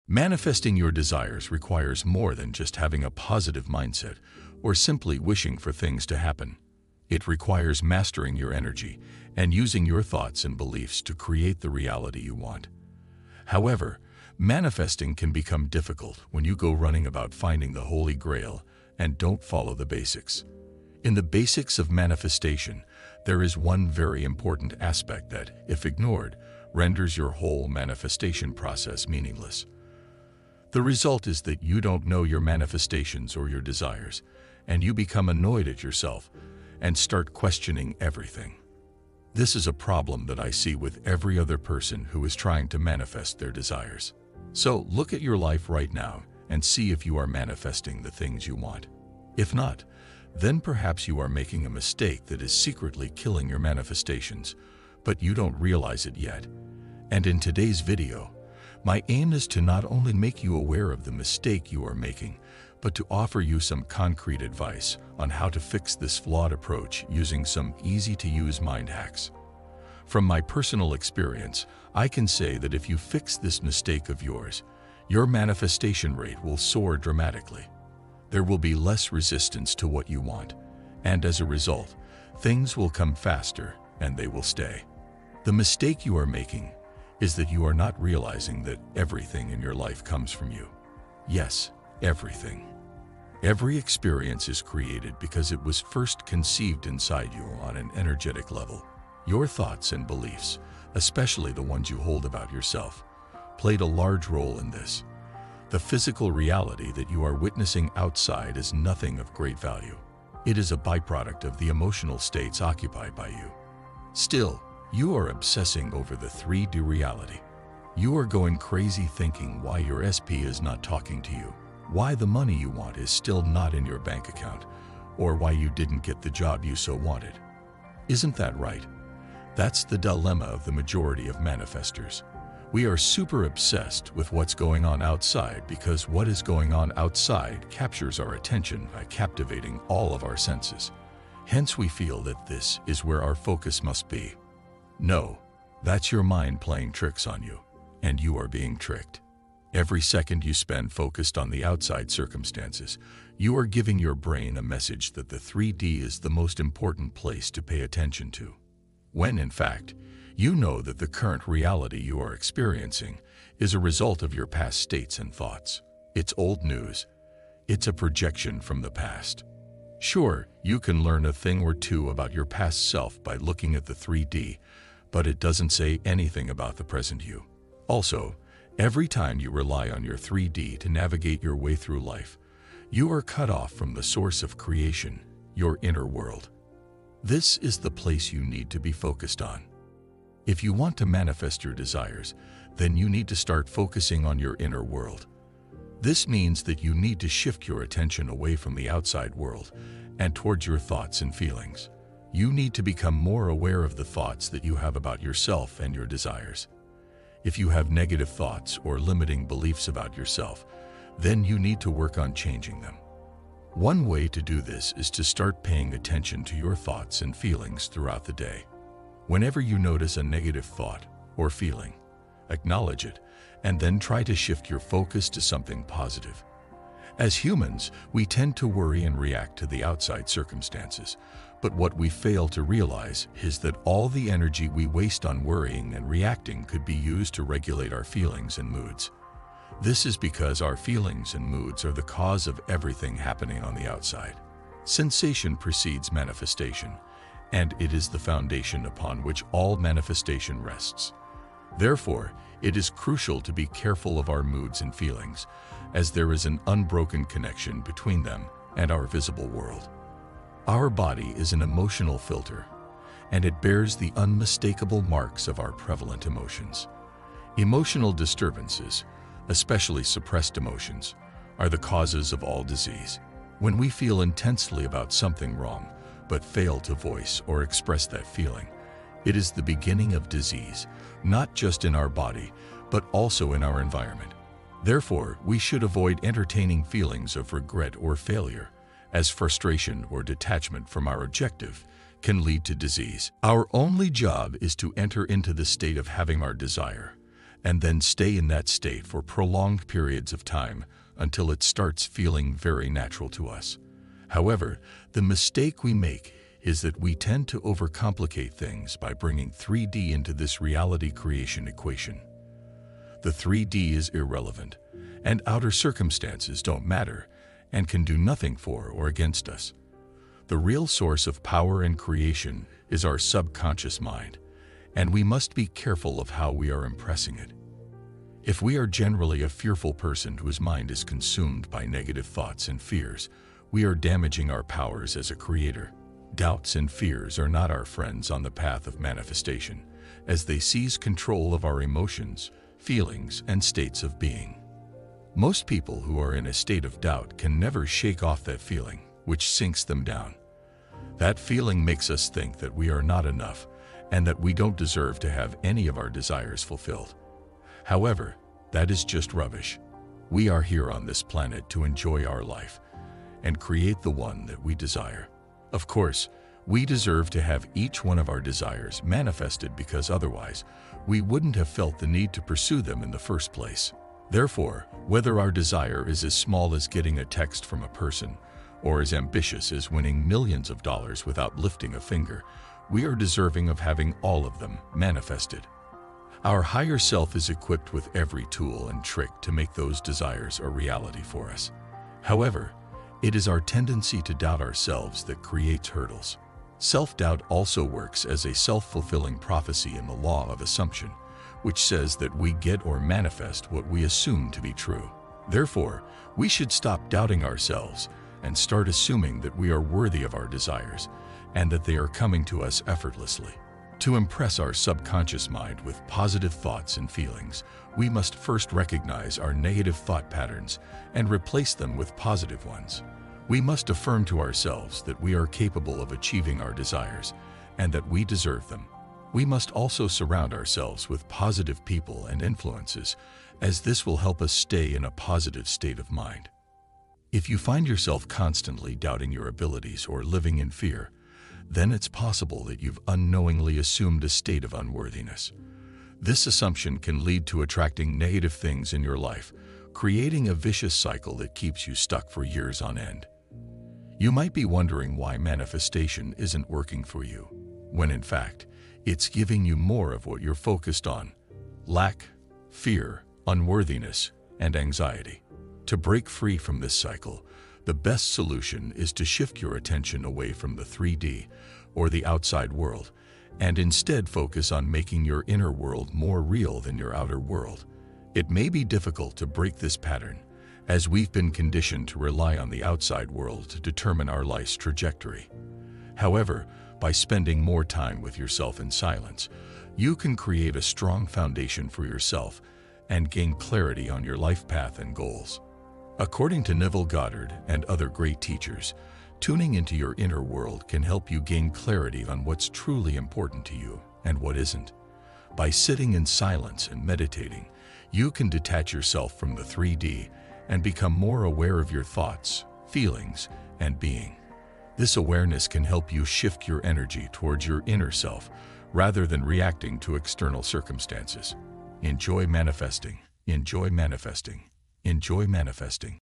Manifesting your desires requires more than just having a positive mindset or simply wishing for things to happen. It requires mastering your energy and using your thoughts and beliefs to create the reality you want. However, manifesting can become difficult when you go running about finding the Holy Grail and don't follow the basics. In the basics of manifestation, there is one very important aspect that, if ignored, renders your whole manifestation process meaningless. The result is that you don't know your manifestations or your desires, and you become annoyed at yourself and start questioning everything. This is a problem that I see with every other person who is trying to manifest their desires. So look at your life right now and see if you are manifesting the things you want. If not, then perhaps you are making a mistake that is secretly killing your manifestations, but you don't realize it yet. And in today's video, my aim is to not only make you aware of the mistake you are making, but to offer you some concrete advice on how to fix this flawed approach using some easy-to-use mind hacks. From my personal experience, I can say that if you fix this mistake of yours, your manifestation rate will soar dramatically. There will be less resistance to what you want, and as a result, things will come faster and they will stay. The mistake you are making is that you are not realizing that everything in your life comes from you. Yes, everything. Every experience is created because it was first conceived inside you on an energetic level. Your thoughts and beliefs, especially the ones you hold about yourself, played a large role in this. The physical reality that you are witnessing outside is nothing of great value. It is a byproduct of the emotional states occupied by you. Still, you are obsessing over the 3D reality. You are going crazy thinking why your SP is not talking to you, why the money you want is still not in your bank account, or why you didn't get the job you so wanted. Isn't that right? That's the dilemma of the majority of manifestors. We are super obsessed with what's going on outside because what is going on outside captures our attention by captivating all of our senses. Hence, we feel that this is where our focus must be. No, that's your mind playing tricks on you, and you are being tricked. Every second you spend focused on the outside circumstances, you are giving your brain a message that the 3D is the most important place to pay attention to. When, in fact, you know that the current reality you are experiencing is a result of your past states and thoughts. It's old news. It's a projection from the past. Sure, you can learn a thing or two about your past self by looking at the 3D, but it doesn't say anything about the present you. Also, every time you rely on your 3D to navigate your way through life, you are cut off from the source of creation, your inner world. This is the place you need to be focused on. If you want to manifest your desires, then you need to start focusing on your inner world. This means that you need to shift your attention away from the outside world and towards your thoughts and feelings. You need to become more aware of the thoughts that you have about yourself and your desires. If you have negative thoughts or limiting beliefs about yourself, then you need to work on changing them. One way to do this is to start paying attention to your thoughts and feelings throughout the day. Whenever you notice a negative thought or feeling, acknowledge it and then try to shift your focus to something positive. As humans, we tend to worry and react to the outside circumstances, but what we fail to realize is that all the energy we waste on worrying and reacting could be used to regulate our feelings and moods. This is because our feelings and moods are the cause of everything happening on the outside. Sensation precedes manifestation, and it is the foundation upon which all manifestation rests. Therefore, it is crucial to be careful of our moods and feelings, as there is an unbroken connection between them and our visible world. Our body is an emotional filter, and it bears the unmistakable marks of our prevalent emotions. Emotional disturbances, especially suppressed emotions, are the causes of all disease. When we feel intensely about something wrong, but fail to voice or express that feeling, it is the beginning of disease, not just in our body, but also in our environment. Therefore, we should avoid entertaining feelings of regret or failure, as frustration or detachment from our objective can lead to disease. Our only job is to enter into the state of having our desire, and then stay in that state for prolonged periods of time until it starts feeling very natural to us. However, the mistake we make is that we tend to overcomplicate things by bringing 3D into this reality creation equation. The 3D is irrelevant, and outer circumstances don't matter and can do nothing for or against us. The real source of power and creation is our subconscious mind, and we must be careful of how we are impressing it. If we are generally a fearful person whose mind is consumed by negative thoughts and fears, we are damaging our powers as a creator. Doubts and fears are not our friends on the path of manifestation, as they seize control of our emotions, feelings, and states of being. Most people who are in a state of doubt can never shake off that feeling, which sinks them down. That feeling makes us think that we are not enough and that we don't deserve to have any of our desires fulfilled. However, that is just rubbish. We are here on this planet to enjoy our life and create the one that we desire. Of course, we deserve to have each one of our desires manifested because otherwise, we wouldn't have felt the need to pursue them in the first place. Therefore, whether our desire is as small as getting a text from a person or as ambitious as winning millions of dollars without lifting a finger, we are deserving of having all of them manifested. Our higher self is equipped with every tool and trick to make those desires a reality for us. However, it is our tendency to doubt ourselves that creates hurdles. Self-doubt also works as a self-fulfilling prophecy in the law of assumption, which says that we get or manifest what we assume to be true. Therefore, we should stop doubting ourselves and start assuming that we are worthy of our desires and that they are coming to us effortlessly. To impress our subconscious mind with positive thoughts and feelings, we must first recognize our negative thought patterns and replace them with positive ones. We must affirm to ourselves that we are capable of achieving our desires and that we deserve them. We must also surround ourselves with positive people and influences, as this will help us stay in a positive state of mind. If you find yourself constantly doubting your abilities or living in fear, then it's possible that you've unknowingly assumed a state of unworthiness. This assumption can lead to attracting negative things in your life, creating a vicious cycle that keeps you stuck for years on end. You might be wondering why manifestation isn't working for you, when in fact, it's giving you more of what you're focused on: lack, fear, unworthiness, and anxiety. To break free from this cycle, the best solution is to shift your attention away from the 3D, or the outside world, and instead focus on making your inner world more real than your outer world. It may be difficult to break this pattern, as we've been conditioned to rely on the outside world to determine our life's trajectory. However, by spending more time with yourself in silence, you can create a strong foundation for yourself and gain clarity on your life path and goals. According to Neville Goddard and other great teachers, tuning into your inner world can help you gain clarity on what's truly important to you and what isn't. By sitting in silence and meditating, you can detach yourself from the 3D and become more aware of your thoughts, feelings, and being. This awareness can help you shift your energy towards your inner self rather than reacting to external circumstances. Enjoy manifesting. Enjoy manifesting. Enjoy manifesting.